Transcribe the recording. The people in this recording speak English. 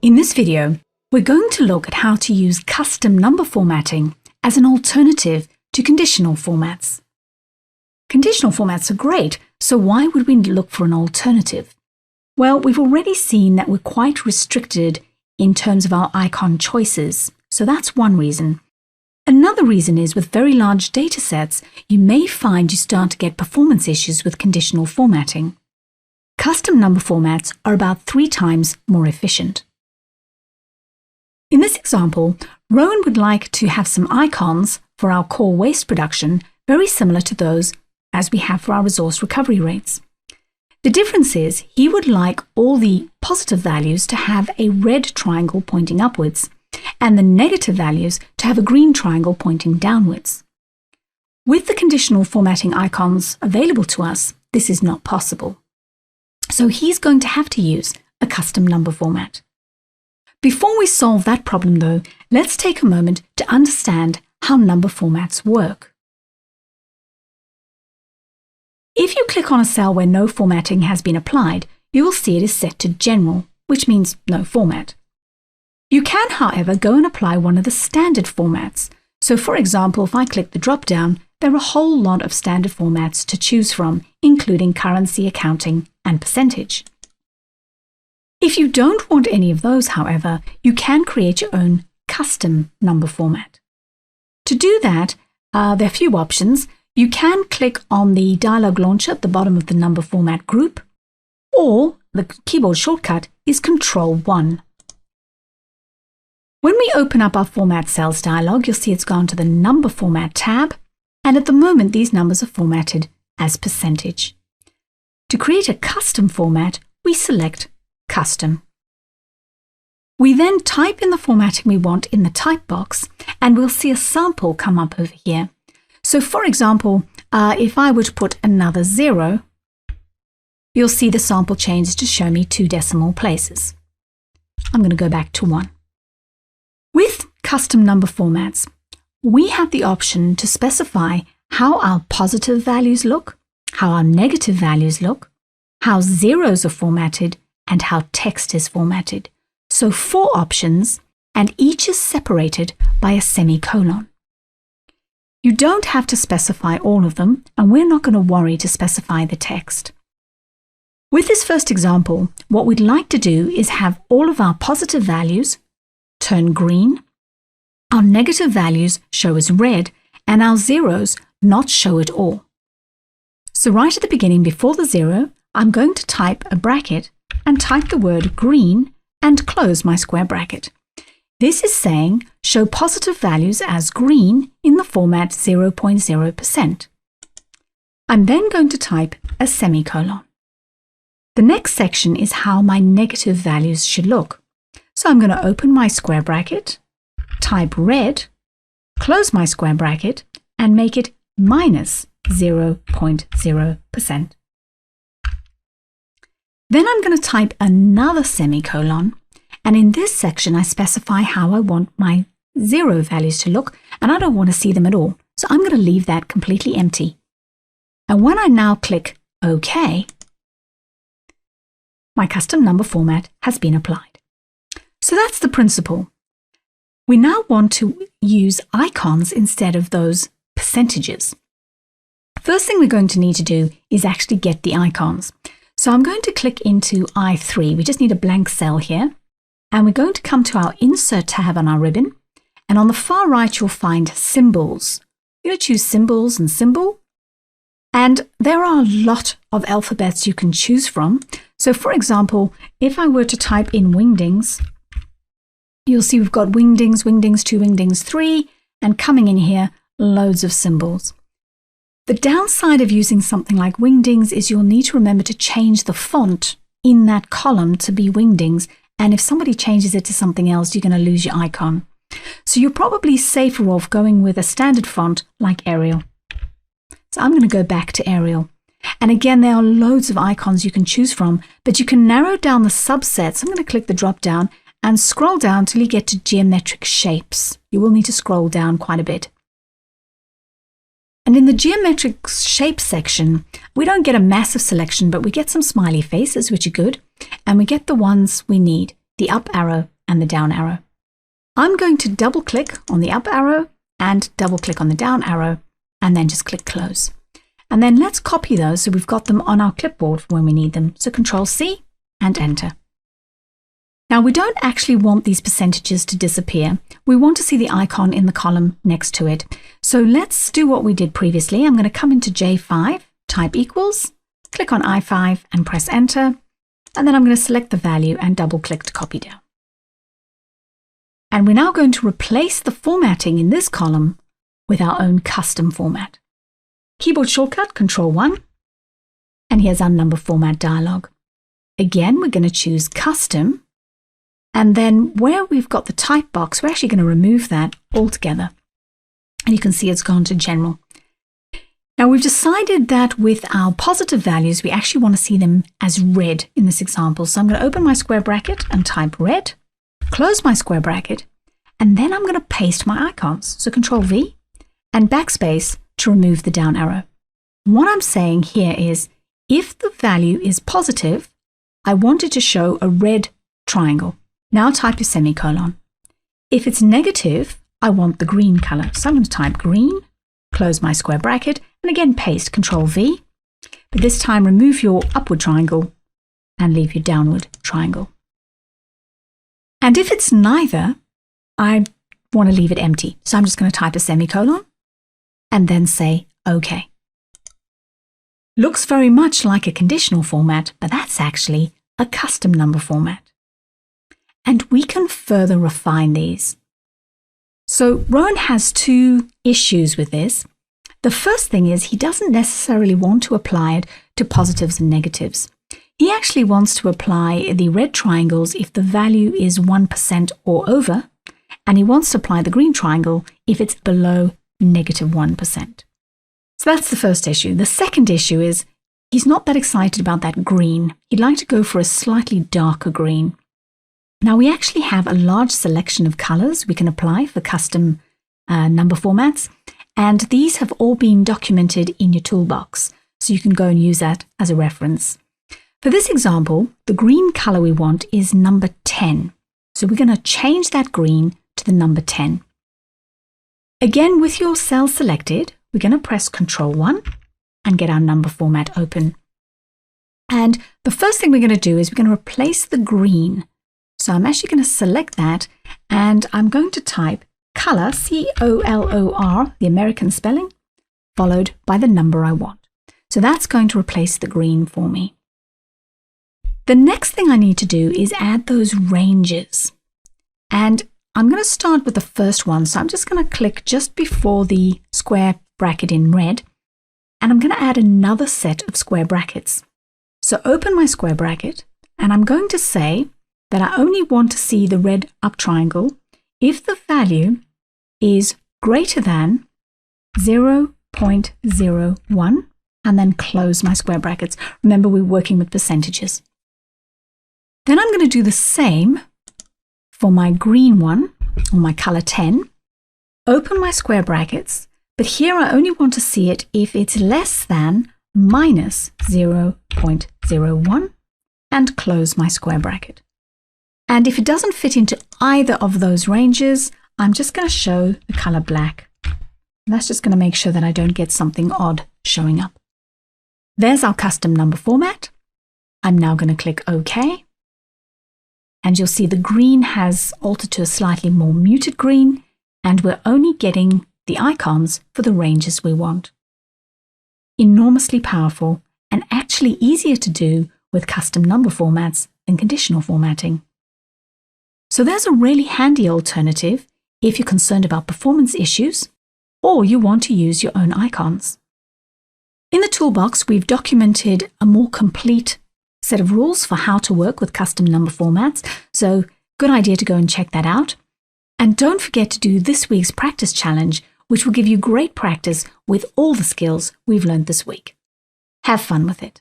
In this video, we're going to look at how to use custom number formatting as an alternative to conditional formats. Conditional formats are great, so why would we look for an alternative? Well, we've already seen that we're quite restricted in terms of our icon choices, so that's one reason. Another reason is with very large data sets, you may find you start to get performance issues with conditional formatting. Custom number formats are about 3 times more efficient. In this example, Rowan would like to have some icons for our core waste production very similar to those as we have for our resource recovery rates. The difference is he would like all the positive values to have a red triangle pointing upwards and the negative values to have a green triangle pointing downwards. With the conditional formatting icons available to us, this is not possible. So he's going to have to use a custom number format. Before we solve that problem though, let's take a moment to understand how number formats work. If you click on a cell where no formatting has been applied, you will see it is set to General, which means no format. You can, however, go and apply one of the standard formats. So for example, if I click the drop-down, there are a whole lot of standard formats to choose from, including currency, accounting, and percentage. If you don't want any of those, however, you can create your own custom number format. To do that, there are a few options. You can click on the dialog launcher at the bottom of the number format group, or the keyboard shortcut is Ctrl+1. When we open up our Format Cells dialog, you'll see it's gone to the Number Format tab, and at the moment these numbers are formatted as percentage. To create a custom format, we select Custom. We then type in the formatting we want in the type box, and we'll see a sample come up over here. So for example, if I were to put another 0, you'll see the sample changes to show me 2 decimal places. I'm going to go back to 1. With custom number formats, we have the option to specify how our positive values look, how our negative values look, how zeros are formatted, and how text is formatted. So 4 options, and each is separated by a semicolon. You don't have to specify all of them, and we're not going to worry to specify the text. With this first example, what we'd like to do is have all of our positive values turn green, our negative values show as red, and our zeros not show at all. So right at the beginning, before the 0, I'm going to type a bracket and type the word green and close my square bracket. This is saying show positive values as green in the format 0.0%. I'm then going to type a semicolon. The next section is how my negative values should look. So I'm going to open my square bracket, type red, close my square bracket, and make it minus 0.0%. Then I'm going to type another semicolon, and in this section I specify how I want my 0 values to look, and I don't want to see them at all, so I'm going to leave that completely empty. And when I now click OK, my custom number format has been applied. So that's the principle. We now want to use icons instead of those percentages. First thing we're going to need to do is actually get the icons. So I'm going to click into I3. We just need a blank cell here. And we're going to come to our Insert tab on our ribbon. And on the far right, you'll find Symbols. You're going to choose Symbols and Symbol. And there are a lot of alphabets you can choose from. So for example, if I were to type in Wingdings, you'll see we've got Wingdings, Wingdings 2, Wingdings 3, and coming in here, loads of symbols. The downside of using something like Wingdings is you'll need to remember to change the font in that column to be Wingdings, and if somebody changes it to something else, you're going to lose your icon. So you're probably safer off going with a standard font like Arial. So I'm going to go back to Arial. And again, there are loads of icons you can choose from, but you can narrow down the subsets. I'm going to click the drop down and scroll down till you get to geometric shapes. You will need to scroll down quite a bit. And in the geometric shape section, we don't get a massive selection, but we get some smiley faces, which are good, and we get the ones we need, the up arrow and the down arrow. I'm going to double click on the up arrow and double click on the down arrow and then just click close. And then let's copy those so we've got them on our clipboard for when we need them. So Control C and enter. Now we don't actually want these percentages to disappear. We want to see the icon in the column next to it. So let's do what we did previously. I'm going to come into J5, type equals, click on I5 and press enter. And then I'm going to select the value and double click to copy down. And we're now going to replace the formatting in this column with our own custom format. Keyboard shortcut, Control-1, and here's our number format dialog. Again, we're going to choose Custom, and then where we've got the type box, we're actually going to remove that altogether. And you can see it's gone to General. Now we've decided that with our positive values, we actually want to see them as red in this example. So I'm going to open my square bracket and type red, close my square bracket, and then I'm going to paste my icons. So Control-V and backspace to remove the down arrow. What I'm saying here is, if the value is positive, I want it to show a red triangle. Now type a semicolon. If it's negative, I want the green color. So I'm going to type green, close my square bracket, and again paste Control-V. But this time remove your upward triangle and leave your downward triangle. And if it's neither, I want to leave it empty. So I'm just going to type a semicolon and then say OK. Looks very much like a conditional format, but that's actually a custom number format. And we can further refine these. So Rowan has two issues with this. The first thing is he doesn't necessarily want to apply it to positives and negatives. He actually wants to apply the red triangles if the value is 1% or over, and he wants to apply the green triangle if it's below -1%. So that's the first issue. The second issue is he's not that excited about that green. He'd like to go for a slightly darker green. Now we actually have a large selection of colors we can apply for custom number formats, and these have all been documented in your toolbox, so you can go and use that as a reference. For this example, the green color we want is number 10. So we're going to change that green to the number 10. Again, with your cell selected, we're going to press Control-1 and get our number format open. And the first thing we're going to do is we're going to replace the green. So I'm actually going to select that, and I'm going to type color, C-O-L-O-R, the American spelling, followed by the number I want. So that's going to replace the green for me. The next thing I need to do is add those ranges. And I'm going to start with the first one. So I'm just going to click just before the square bracket in red, and I'm going to add another set of square brackets. So open my square bracket, and I'm going to say that I only want to see the red up triangle if the value is greater than 0.01, and then close my square brackets. Remember, we're working with percentages. Then I'm going to do the same for my green one, or my color 10. Open my square brackets, but here I only want to see it if it's less than -0.01, and close my square bracket. And if it doesn't fit into either of those ranges, I'm just going to show the color black. And that's just going to make sure that I don't get something odd showing up. There's our custom number format. I'm now going to click OK. And you'll see the green has altered to a slightly more muted green, and we're only getting the icons for the ranges we want. Enormously powerful, and actually easier to do with custom number formats than conditional formatting. So there's a really handy alternative if you're concerned about performance issues, or you want to use your own icons. In the toolbox, we've documented a more complete set of rules for how to work with custom number formats, so good idea to go and check that out. And don't forget to do this week's practice challenge, which will give you great practice with all the skills we've learned this week. Have fun with it.